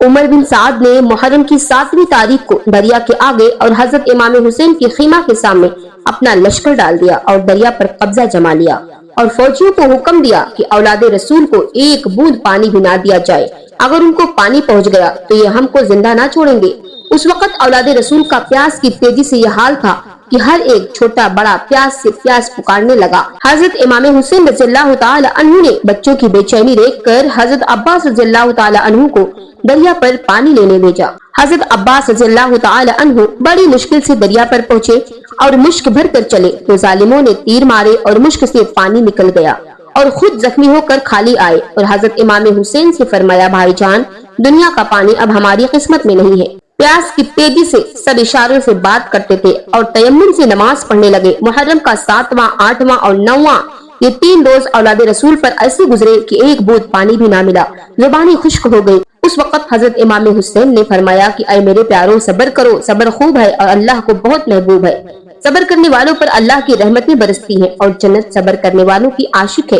عمر بن سعد نے محرم کی 7ویں تاریخ کو دریا کے آگے اور حضرت امام حسین کے خیمہ کے سامنے اپنا لشکر ڈال دیا اور دریا پر قبضہ جما لیا اور فوجیوں کو حکم دیا کہ اولاد رسول کو ایک بوند پانی بھی نہ دیا جائے، اگر ان کو پانی پہنچ گیا تو یہ ہم کو زندہ نہ چھوڑیں گے۔ اس وقت اولاد رسول کا پیاس کی تیزی سے یہ حال تھا کہ ہر ایک چھوٹا بڑا پیاس سے پیاس پکارنے لگا۔ حضرت امام حسین رضی اللہ تعالی عنہ نے بچوں کی بے چینی دیکھ کر حضرت عباس رضی اللہ تعالی عنہ کو دریا پر پانی لینے بھیجا۔ حضرت عباس رضی اللہ تعالی عنہ بڑی مشکل سے دریا پر پہنچے اور مشک بھر کر چلے تو ظالموں نے تیر مارے اور مشک سے پانی نکل گیا اور خود زخمی ہو کر خالی آئے اور حضرت امام حسین سے فرمایا، بھائی جان، دنیا کا پانی اب ہماری قسمت میں نہیں ہے۔ پیاس کی تیزی سے سب اشاروں سے بات کرتے تھے اور تیمم سے نماز پڑھنے لگے۔ محرم کا 7واں، 8واں اور 9واں یہ 3 روز اولاد رسول پر ایسے گزرے کہ ایک بوند پانی بھی نہ ملا، زبانیں خشک ہو گئی۔ اس وقت حضرت امام حسین نے فرمایا کہ اے میرے پیاروں، صبر کرو، صبر خوب ہے اور اللہ کو بہت محبوب ہے۔ صبر کرنے والوں پر اللہ کی رحمتیں برستی ہیں اور جنت صبر کرنے والوں کی عاشق ہے۔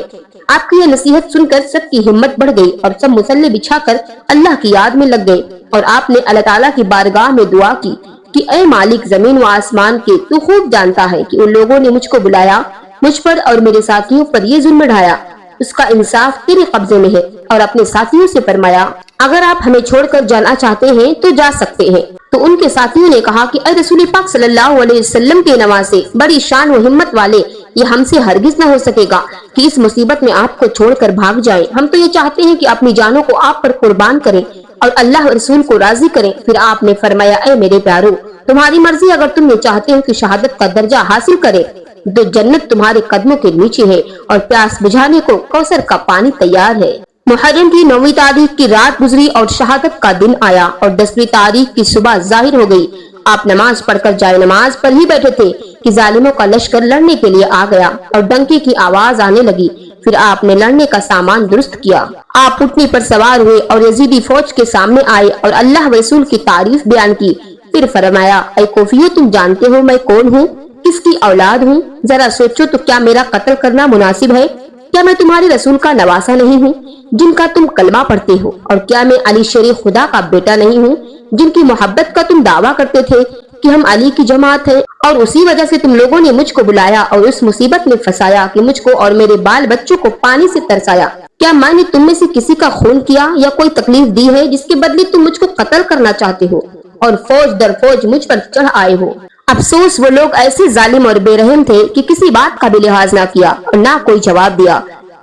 آپ کی یہ نصیحت سن کر سب کی ہمت بڑھ گئی اور سب مصلے بچھا کر اللہ کی یاد میں لگ گئے اور آپ نے اللہ تعالیٰ کی بارگاہ میں دعا کی کہ اے مالک زمین و آسمان کے، تو خوب جانتا ہے کہ ان لوگوں نے مجھ کو بلایا، مجھ پر اور میرے ساتھیوں پر یہ ظلم ڈھایا، اس کا انصاف تیرے قبضے میں ہے۔ اور اپنے ساتھیوں سے فرمایا، اگر آپ ہمیں چھوڑ کر جانا چاہتے ہیں تو جا سکتے ہیں۔ تو ان کے ساتھیوں نے کہا کہ اے رسول پاک صلی اللہ علیہ وسلم کے نواسے، بڑی شان و ہمت والے، یہ ہم سے ہرگز نہ ہو سکے گا کہ اس مصیبت میں آپ کو چھوڑ کر بھاگ جائیں۔ ہم تو یہ چاہتے ہیں کہ اپنی جانوں کو آپ پر قربان کریں اور اللہ رسول کو راضی کریں۔ پھر آپ نے فرمایا، اے میرے پیارو، تمہاری مرضی، اگر تم یہ چاہتے ہو کہ شہادت کا درجہ حاصل کرے تو جنت تمہارے قدموں کے نیچے ہے اور پیاس بجھانے کو کوثر کا پانی تیار ہے۔ محرم کی 9ویں تاریخ کی رات گزری اور شہادت کا دن آیا اور 10ویں تاریخ کی صبح ظاہر ہو گئی۔ آپ نماز پڑھ کر جائے نماز پر ہی بیٹھے تھے کہ ظالموں کا لشکر لڑنے کے لیے آ گیا اور ڈنکے کی آواز آنے لگی۔ پھر آپ نے لڑنے کا سامان درست کیا۔ آپ اٹھنے پر سوار ہوئے اور یزیدی فوج کے سامنے آئے اور اللہ رسول کی تعریف بیان کی۔ پھر فرمایا، اے کوفیو، تم جانتے ہو میں کون ہوں، کس کی اولاد ہوں؟ ذرا سوچو تو کیا میرا قتل کرنا مناسب ہے؟ کیا میں تمہارے رسول کا نواسا نہیں ہوں جن کا تم کلمہ پڑھتے ہو؟ اور کیا میں علی شیر خدا کا بیٹا نہیں ہوں جن کی محبت کا تم دعویٰ کرتے تھے کہ ہم علی کی جماعت ہیں؟ اور اسی وجہ سے تم لوگوں نے مجھ کو بلایا اور اس مصیبت میں پھنسایا کہ مجھ کو اور میرے بال بچوں کو پانی سے ترسایا۔ کیا میں نے تم میں سے کسی کا خون کیا یا کوئی تکلیف دی ہے جس کے بدلے تم مجھ کو قتل کرنا چاہتے ہو اور فوج در فوج مجھ پر چڑھ آئے ہو؟ افسوس، وہ لوگ ایسے ظالم اور بے رحم تھے کہ کسی بات کا بھی لحاظ نہ کیا اور نہ کوئی جواب دیا۔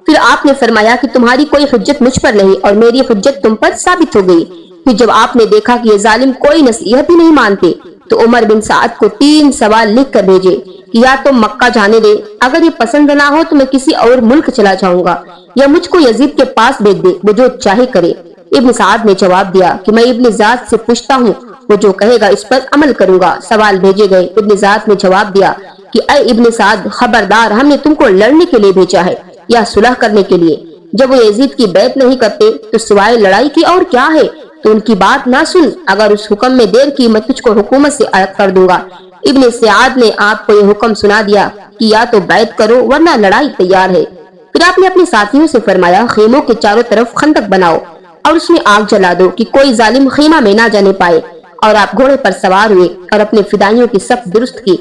پھر آپ نے فرمایا کہ تمہاری کوئی حجت مجھ پر نہیں اور میری حجت تم پر ثابت ہو گئی۔ پھر جب آپ نے دیکھا کہ یہ ظالم کوئی نصیحت ہی نہیں مانتے تو عمر بن سعد کو 3 سوال لکھ کر بھیجے کہ یا تو مکہ جانے دے، اگر یہ پسند نہ ہو تو میں کسی اور ملک چلا جاؤں گا، یا مجھ کو یزید کے پاس بھیج دے، وہ جو چاہے کرے۔ ابن سعد نے جواب دیا کہ میں ابن ذات سے پوچھتا ہوں، وہ جو کہے گا اس پر عمل کروں گا۔ سوال بھیجے گئے۔ ابن ذات نے جواب دیا کہ اے ابن سعد، خبردار، ہم نے تم کو لڑنے کے لیے بھیجا ہے یا صلح کرنے کے لیے؟ جب وہ یزید کی بیعت نہیں کرتے تو سوائے لڑائی کی اور کیا ہے؟ تو ان کی بات نہ سن، اگر اس حکم میں دیر کی میں تجھ کو حکومت سے الگ کر دوں گا۔ ابن سعد نے آپ کو یہ حکم سنا دیا کہ یا تو بیعت کرو ورنہ لڑائی تیار ہے۔ پھر آپ نے اپنے ساتھیوں سے فرمایا، خیموں کے چاروں طرف خندق بناؤ اور اس میں آگ جلا دو کہ کوئی ظالم خیمہ میں نہ جانے پائے۔ اور آپ گھوڑے پر سوار ہوئے اور اپنے فدائیوں کی صف درست کی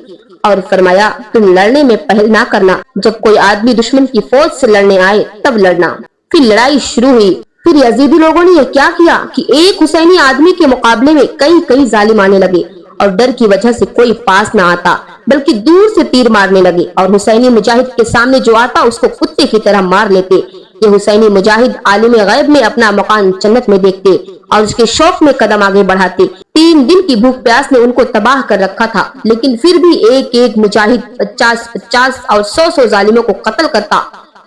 اور فرمایا، تم لڑنے میں پہل نہ کرنا، جب کوئی آدمی دشمن کی فوج سے لڑنے آئے تب لڑنا۔ پھر لڑائی شروع ہوئی۔ پھر یزیدی لوگوں نے یہ کیا کیا کہ ایک حسینی آدمی کے مقابلے میں کئی ظالم آنے لگے اور ڈر کی وجہ سے کوئی پاس نہ آتا بلکہ دور سے تیر مارنے لگے، اور حسینی مجاہد کے سامنے جو آتا اس کو کتے کی طرح مار لیتے۔ یہ حسینی مجاہد عالم غیب میں اپنا مقام جنت میں دیکھتے اور اس کے شوق میں قدم آگے بڑھاتے۔ 3 دن کی بھوک پیاس نے ان کو تباہ کر رکھا تھا، لیکن پھر بھی ایک مجاہد 50 اور 100 ظالموں کو قتل کرتا،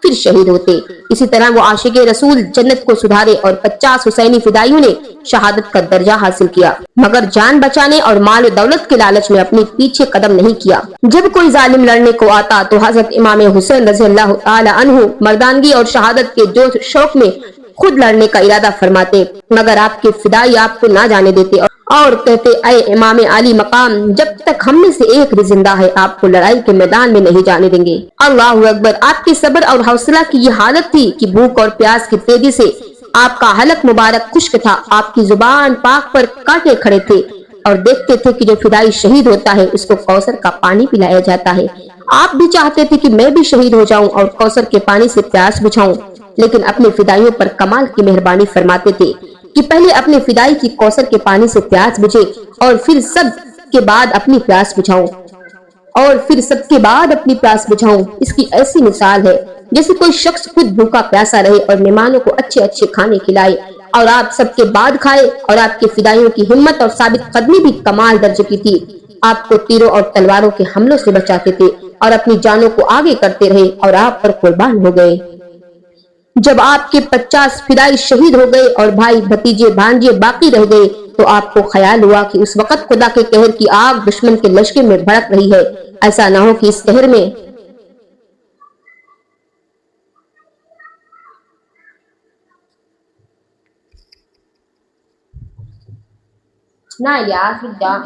پھر شہید ہوتے۔ اسی طرح وہ عاشق رسول جنت کو سدھارے اور 50 حسینی فدائیوں نے شہادت کا درجہ حاصل کیا، مگر جان بچانے اور مال و دولت کے لالچ میں اپنے پیچھے قدم نہیں کیا۔ جب کوئی ظالم لڑنے کو آتا تو حضرت امام حسین رضی اللہ تعالی عنہ مردانگی اور شہادت کے جوش شوق میں خود لڑنے کا ارادہ فرماتے، مگر آپ کے فدائی آپ کو نہ جانے دیتے اور کہتے، اے امام علی مقام، جب تک ہم میں سے ایک بھی زندہ ہے آپ کو لڑائی کے میدان میں نہیں جانے دیں گے۔ اللہ اکبر! آپ کے صبر اور حوصلہ کی یہ حالت تھی کہ بھوک اور پیاس کی تیزی سے آپ کا حلق مبارک خشک تھا، آپ کی زبان پاک پر کانٹے کھڑے تھے اور دیکھتے تھے کہ جو فدائی شہید ہوتا ہے اس کو کوثر کا پانی پلایا جاتا ہے۔ آپ بھی چاہتے تھے کہ میں بھی شہید ہو جاؤں اور کوثر کے پانی سے پیاس بجھاؤں، لیکن اپنے فدائیوں پر کمال کی مہربانی فرماتے تھے کہ پہلے اپنے فدائی کی کوثر کے پانی سے پیاس بجھے اور پھر سب کے بعد اپنی پیاس بجھاؤں۔ اس کی ایسی مثال ہے جیسے کوئی شخص خود بھوکا پیاسا رہے اور مہمانوں کو اچھے اچھے کھانے کھلائے اور آپ سب کے بعد کھائے، اور آپ کے فدائیوں کی ہمت اور ثابت قدمی بھی کمال درجے کی تھی۔ آپ کو تیروں اور تلواروں کے حملوں سے بچاتے تھے اور اپنی جانوں کو آگے کرتے رہے اور آپ پر قربان ہو گئے۔ جب آپ کے 50 فدائی شہید ہو گئے اور بھائی بھتیجے بھانجے باقی رہ گئے تو آپ کو خیال ہوا کہ اس وقت خدا کے قہر کی آگ دشمن کے لشکر میں بھڑک رہی ہے، ایسا نہ ہو کہ اس قہر میں نہ یار جا۔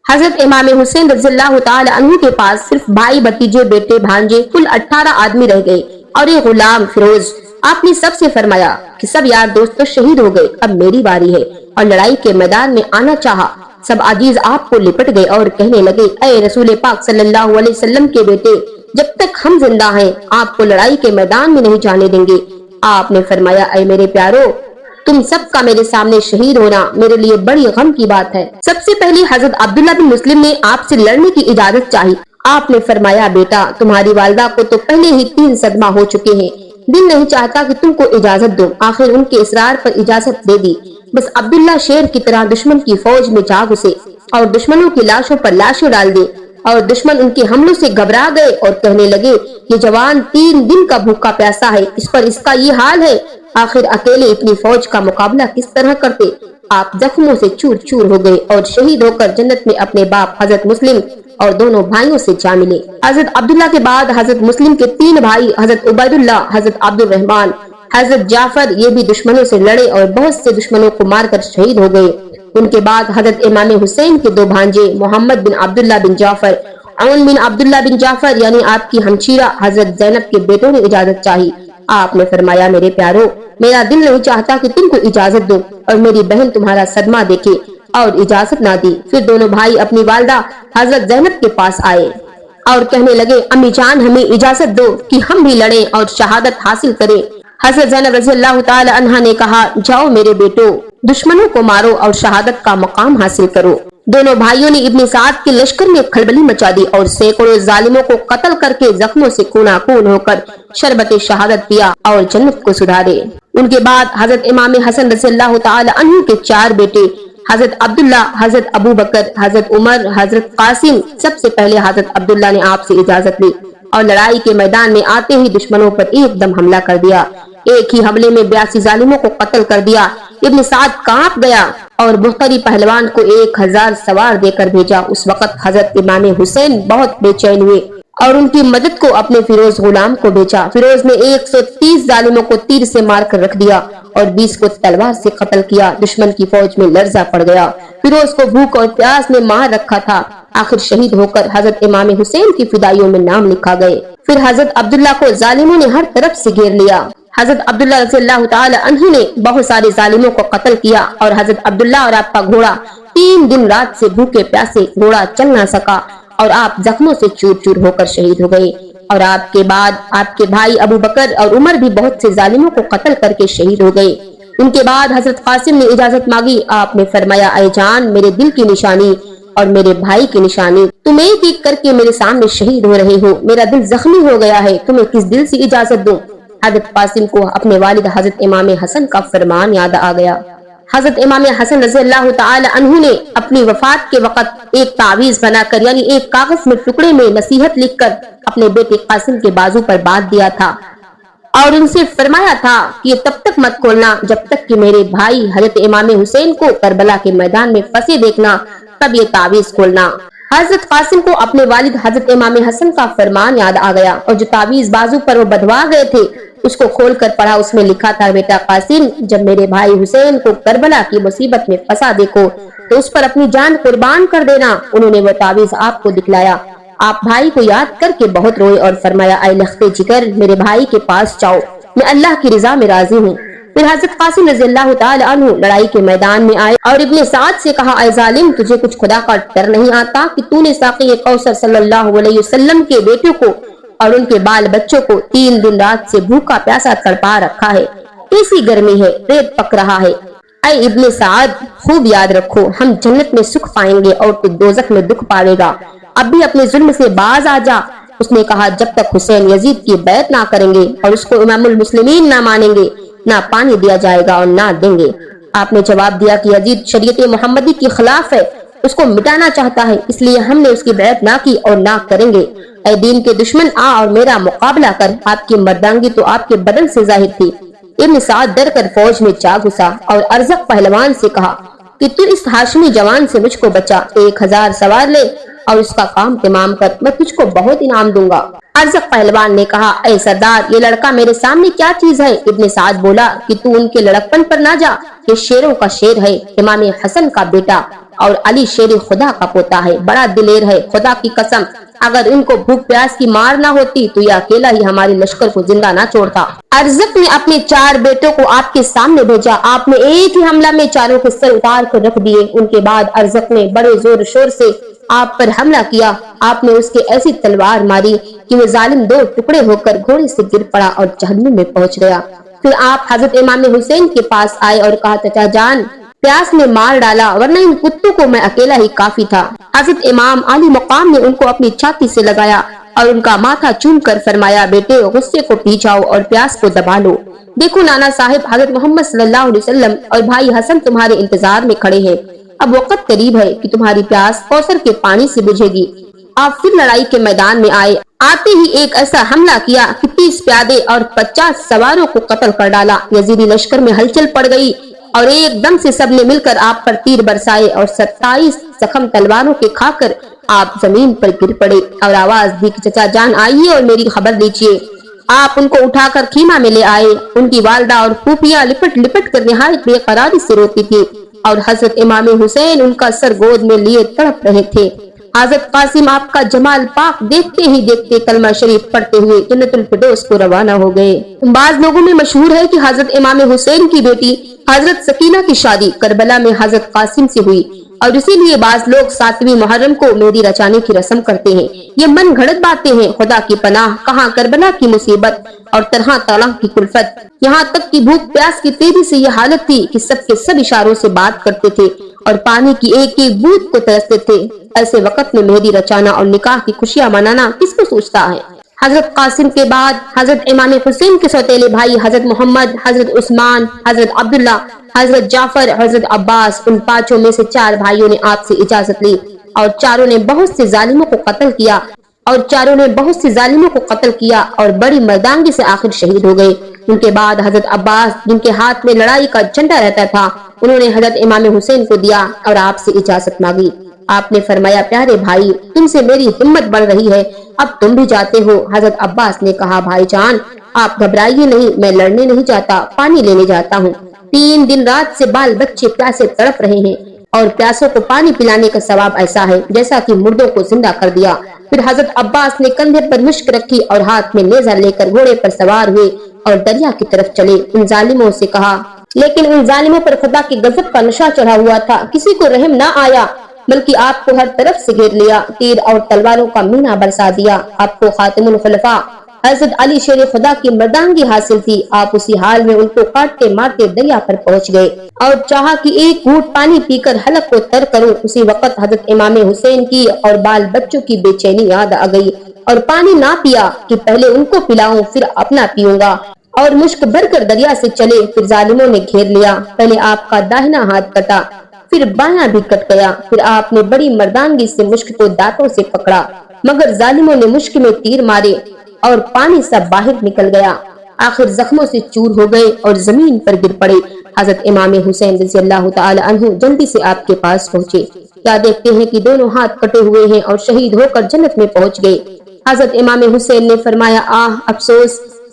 حضرت امام حسین رضی اللہ تعالی عنہ کے پاس صرف بھائی بھتیجے بیٹے بھانجے کل 18 آدمی رہ گئے اور ایک غلام فیروز۔ آپ نے سب سے فرمایا کہ سب یار دوست تو شہید ہو گئے، اب میری باری ہے، اور لڑائی کے میدان میں آنا چاہا۔ سب عزیز آپ کو لپٹ گئے اور کہنے لگے، اے رسول پاک صلی اللہ علیہ وسلم کے بیٹے، جب تک ہم زندہ ہیں آپ کو لڑائی کے میدان میں نہیں جانے دیں گے۔ آپ نے فرمایا، اے میرے پیارو، تم سب کا میرے سامنے شہید ہونا میرے لیے بڑی غم کی بات ہے۔ سب سے پہلے حضرت عبداللہ بن مسلم نے آپ سے لڑنے کی اجازت چاہی۔ آپ نے فرمایا، بیٹا تمہاری والدہ کو تو پہلے ہی 3 صدمہ ہو چکے ہیں، دل نہیں چاہتا کہ تم کو اجازت دو۔ آخر ان کے اصرار پر اجازت دے دی۔ بس عبداللہ شیر کی طرح دشمن کی فوج میں جا گھسے اور دشمنوں کی لاشوں پر لاشیں ڈال دی، اور دشمن ان کے حملوں سے گھبرا گئے اور کہنے لگے، یہ جوان 3 دن کا بھوکا پیاسا ہے، اس پر اس کا یہ حال ہے، آخر اکیلے اتنی فوج کا مقابلہ کس طرح کرتے؟ آپ زخموں سے چور چور ہو گئے اور شہید ہو کر جنت میں اپنے باپ حضرت مسلم اور دونوں بھائیوں سے جا ملے۔ حضرت عبداللہ کے بعد حضرت مسلم کے 3 بھائی حضرت عبیداللہ، حضرت عبد الرحمن، حضرت جعفر، یہ بھی دشمنوں سے لڑے اور بہت سے دشمنوں کو مار کر شہید ہو گئے۔ ان کے بعد حضرت امام حسین کے 2 بھانجے محمد بن عبداللہ بن جعفر، عون بن عبداللہ بن جعفر یعنی آپ کی ہمشیرہ حضرت زینب کے بیٹوں نے اجازت چاہی۔ آپ نے فرمایا، میرے پیارو، میرا دل نہیں چاہتا کہ تم کو اجازت دو اور میری بہن تمہارا صدمہ دیکھے، اور اجازت نہ دی۔ پھر دونوں بھائی اپنی والدہ حضرت زینب کے پاس آئے اور کہنے لگے، امی جان ہمیں اجازت دو کہ ہم بھی لڑیں اور شہادت حاصل کریں۔ حضرت زینب رضی اللہ تعالی عنہا نے کہا، جاؤ میرے بیٹو، دشمنوں کو مارو اور شہادت کا مقام حاصل کرو۔ دونوں بھائیوں نے ابن سعد کے لشکر میں کھلبلی مچا دی اور سینکڑوں ظالموں کو قتل کر کے زخموں سے خون ہو کر شربت شہادت پیا اور جنت کو سدھارے۔ ان کے بعد حضرت امام حسن رضی اللہ تعالی عنہ کے 4 بیٹے حضرت عبداللہ، حضرت ابو بکر، حضرت عمر، حضرت قاسم۔ سب سے پہلے حضرت عبداللہ نے آپ سے اجازت لی اور لڑائی کے میدان میں آتے ہی دشمنوں پر ایک دم حملہ کر دیا۔ ایک ہی حملے میں 82 ظالموں کو قتل کر دیا۔ ابن سعد کانپ گیا اور بختری پہلوان کو 1000 سوار دے کر بھیجا۔ اس وقت حضرت امام حسین بہت بے چین ہوئے اور ان کی مدد کو اپنے فیروز غلام کو بھیجا۔ فیروز نے 130 ظالموں کو تیر سے مار کر رکھ دیا اور 20 کو تلوار سے قتل کیا۔ دشمن کی فوج میں لرزہ پڑ گیا۔ فیروز کو بھوک اور پیاس نے مار رکھا تھا۔ آخر شہید ہو کر حضرت امام حسین کی فدائیوں میں نام لکھا گئے۔ پھر حضرت عبداللہ کو ظالموں نے ہر طرف سے گھیر لیا۔ حضرت عبداللہ رضی اللہ تعالی عنہ نے بہت سارے ظالموں کو قتل کیا اور حضرت عبداللہ اور آپ کا گھوڑا 3 دن رات سے بھوکے پیاسے گھوڑا چل نہ سکا اور آپ زخموں سے چور چور ہو کر شہید ہو گئے۔ اور آپ کے بعد آپ کے بھائی ابو بکر اور عمر بھی بہت سے ظالموں کو قتل کر کے شہید ہو گئے۔ ان کے بعد حضرت قاسم نے اجازت مانگی۔ آپ نے فرمایا، اے جان، میرے دل کی نشانی اور میرے بھائی کی نشانی، تم ایک ایک کر کے میرے سامنے شہید ہو رہے ہو، میرا دل زخمی ہو گیا ہے، تمہیں کس دل سے اجازت دوں؟ حضرت قاسم کو اپنے والد حضرت امام حسن کا فرمان یاد آ گیا۔ حضرت امام حسن رضی اللہ تعالی عنہ نے اپنی وفات کے وقت ایک تعویذ بنا کر یعنی ایک کاغذ میں ٹکڑے میں نصیحت لکھ کر اپنے بیٹے قاسم کے بازو پر باندھ دیا تھا اور ان سے فرمایا تھا کہ یہ تب تک مت کھولنا جب تک کہ میرے بھائی حضرت امام حسین کو کربلا کے میدان میں پھنسے دیکھنا، تب یہ تعویذ کھولنا۔ حضرت قاسم کو اپنے والد حضرت امام حسن کا فرمان یاد آ گیا اور جو تعویذ بازو پر وہ بدھوا گئے تھے اس کو کھول کر پڑھا. اس میں لکھا تھا, بیٹا قاسم, جب میرے بھائی حسین کو کربلا کی مصیبت میں پھنسا دیکھو تو اس پر اپنی جان قربان کر دینا. انہوں نے وہ تعویذ آپ کو دکھلایا. آپ بھائی کو یاد کر کے بہت روئے اور فرمایا, اے لختے جگر, میرے بھائی کے پاس جاؤ, میں اللہ کی رضا میں راضی ہوں. پھر حضرت قاسم رضی اللہ تعالی عنہ لڑائی کے میدان میں آئے اور ابن سعد سے کہا, اے ظالم, تجھے کچھ خدا کا ڈر نہیں آتا کہ تو نے ساقی کوثر صلی اللہ علیہ وسلم کے بیٹوں کو اور ان کے بال بچوں کو 3 دن رات سے بھوکا پیاسا تڑپا رکھا ہے, ایسی گرمی ہے, ریت پک رہا ہے. اے ابن سعد, خوب یاد رکھو, ہم جنت میں سکھ پائیں گے اور تو دوزخ میں دکھ پاوے گا. اب بھی اپنے ظلم سے باز آ جا. اس نے کہا, جب تک حسین یزید کی بیعت نہ کریں گے اور اس کو امام المسلمین نہ مانیں گے, نہ پانی دیا جائے گا اور نہ دیں گے. آپ نے جواب دیا کہ یزید شریعت محمدی کی خلاف ہے, اس کو مٹانا چاہتا ہے, اس لیے ہم نے اس کی بیعت نہ کی اور نہ کریں گے. اے دین کے دشمن, آ اور میرا مقابلہ کر. آپ کی مردانگی تو آپ کے بدن سے ظاہر تھی. ابن سعد ڈر کر فوج میں جا گھسا اور ارزق پہلوان سے کہا کہ تو اس ہاشمی جوان سے مجھ کو بچا, 1000 سوار لے اور اس کا کام تمام کر, میں تجھ کو بہت انعام دوں گا. ارزق پہلوان نے کہا, اے سردار, یہ لڑکا میرے سامنے کیا چیز ہے؟ ابن سعد بولا کہ تو ان کے لڑکپن پر نہ جا, یہ شیروں کا شیر ہے, امام حسن کا بیٹا اور علی شیر خدا کا پوتا ہے, بڑا دلیر ہے. خدا کی قسم, اگر ان کو بھوک پیاس کی مار نہ ہوتی تو یہ اکیلا ہی ہمارے لشکر کو زندہ نہ چھوڑتا. ارزق نے اپنے 4 بیٹوں کو آپ کے سامنے بھیجا. آپ نے ایک ہی حملہ میں چاروں کے سر اتار کر رکھ دیے. ان کے بعد ارزق نے بڑے زور شور سے آپ پر حملہ کیا. آپ نے اس کے ایسی تلوار ماری کہ وہ ظالم 2 ٹکڑے ہو کر گھوڑے سے گر پڑا اور جہنم میں پہنچ گیا. پھر آپ حضرت امام حسین کے پاس آئے اور کہا, چچا جان, پیاس نے مار ڈالا, ورنہ ان کتوں کو میں اکیلا ہی کافی تھا. حضرت امام علی مقام نے ان کو اپنی چھاتی سے لگایا اور ان کا ماتھا چوم کر فرمایا, بیٹے, غصے کو پی جاؤ اور پیاس کو دبا لو. دیکھو نانا صاحب, حضرت محمد صلی اللہ علیہ وسلم اور بھائی حسن تمہارے انتظار میں کھڑے ہیں. اب وقت قریب ہے کہ تمہاری پیاس کوثر کے پانی سے بجھے گی. آپ پھر لڑائی کے میدان میں آئے. آتے ہی ایک ایسا حملہ کیا کہ 30 پیادے اور 50 سواروں کو قتل کر ڈالا. یزیدی لشکر میں ہلچل پڑ گئی اور ایک دم سے سب نے مل کر آپ پر تیر برسائے اور 27 زخم تلواروں کے کھا کر آپ زمین پر گر پڑے اور آواز دی کہ چچا جان آئیے اور میری خبر لیجیے. آپ ان کو اٹھا کر خیمہ میں لے آئے. ان کی والدہ اور پھوپھیاں لپٹ لپٹ کر نہایت بے قراری سے روتی تھی اور حضرت امام حسین ان کا سر گود میں لیے تڑپ رہے تھے. حضرت قاسم آپ کا جمال پاک دیکھتے ہی دیکھتے کلمہ شریف پڑھتے ہوئے جنت الفردوس کو روانہ ہو گئے. بعض لوگوں میں مشہور ہے کہ حضرت امام حسین کی بیٹی حضرت سکینہ کی شادی کربلا میں حضرت قاسم سے ہوئی اور اسی لیے بعض لوگ 7ویں محرم کو مہندی رچانے کی رسم کرتے ہیں. یہ من گھڑت باتیں ہیں. خدا کی پناہ, کہاں کربلا کی مصیبت اور طرح کی کلفت. یہاں تک کہ بھوک پیاس کی تیزی سے یہ حالت تھی کہ سب کے سب اشاروں سے بات کرتے تھے اور پانی کی ایک ایک بوند کو ترستے تھے. ایسے وقت میں مہندی رچانا اور نکاح کی خوشیاں منانا کس کو سوچتا ہے؟ حضرت قاسم کے بعد حضرت امام حسین کے سوتیلے بھائی حضرت محمد, حضرت عثمان, حضرت عبداللہ, حضرت جعفر, حضرت عباس, ان 5 میں سے 4 بھائیوں نے آپ سے اجازت لی اور چاروں نے بہت سے ظالموں کو قتل کیا اور بڑی مردانگی سے آخر شہید ہو گئے. ان کے بعد حضرت عباس, جن کے ہاتھ میں لڑائی کا جھنڈا رہتا تھا, انہوں نے حضرت امام حسین کو دیا اور آپ سے اجازت مانگی. آپ نے فرمایا, پیارے بھائی, تم سے میری ہمت بڑھ رہی ہے, اب تم بھی جاتے ہو. حضرت عباس نے کہا, بھائی جان, آپ گھبرائیے نہیں, میں لڑنے نہیں جاتا, پانی لینے جاتا ہوں. 3 دن رات سے بال بچے پیاسے تڑپ رہے ہیں اور پیاسوں کو پانی پلانے کا ثواب ایسا ہے جیسا کہ مردوں کو زندہ کر دیا. پھر حضرت عباس نے کندھے پر مشک رکھی اور ہاتھ میں نیزہ لے کر گھوڑے پر سوار ہوئے اور دریا کی طرف چلے. ان ظالموں سے کہا, لیکن ان ظالموں پر خدا کی غضب کا نشہ چڑھا ہوا تھا. کسی کو رحم نہ آیا بلکہ آپ کو ہر طرف سے گھیر لیا, تیر اور تلواروں کا مینا برسا دیا. آپ کو خاتم الخلفاء حضرت علی شیر خدا کی مردانگی حاصل تھی. آپ اسی حال میں ان کو کاٹتے مارتے دریا پر پہنچ گئے اور چاہا کہ ایک گھونٹ پانی پی کر حلق کو تر کروں. اسی وقت حضرت امام حسین کی اور بال بچوں کی بے چینی یاد آ گئی اور پانی نہ پیا کہ پہلے ان کو پلاؤں پھر اپنا پیوں گا, اور مشک بھر کر دریا سے چلے. پھر ظالموں نے گھیر لیا. پہلے آپ کا داہنا ہاتھ کٹا, پھر بایاں بھی کٹ گیا. پھر آپ نے بڑی مردانگی سے مشک کو دانتوں سے پکڑا, مگر ظالموں نے مشک میں تیر مارے اور پانی سب باہر نکل گیا. آخر زخموں سے چور ہو گئے اور زمین پر گر پڑے. حضرت امام حسین رضی اللہ تعالی عنہ جلدی سے آپ کے پاس پہنچے. کیا دیکھتے ہیں کہ دونوں ہاتھ کٹے ہوئے ہیں اور شہید ہو کر جنت میں پہنچ گئے. حضرت امام حسین نے فرمایا, آہ افسوس,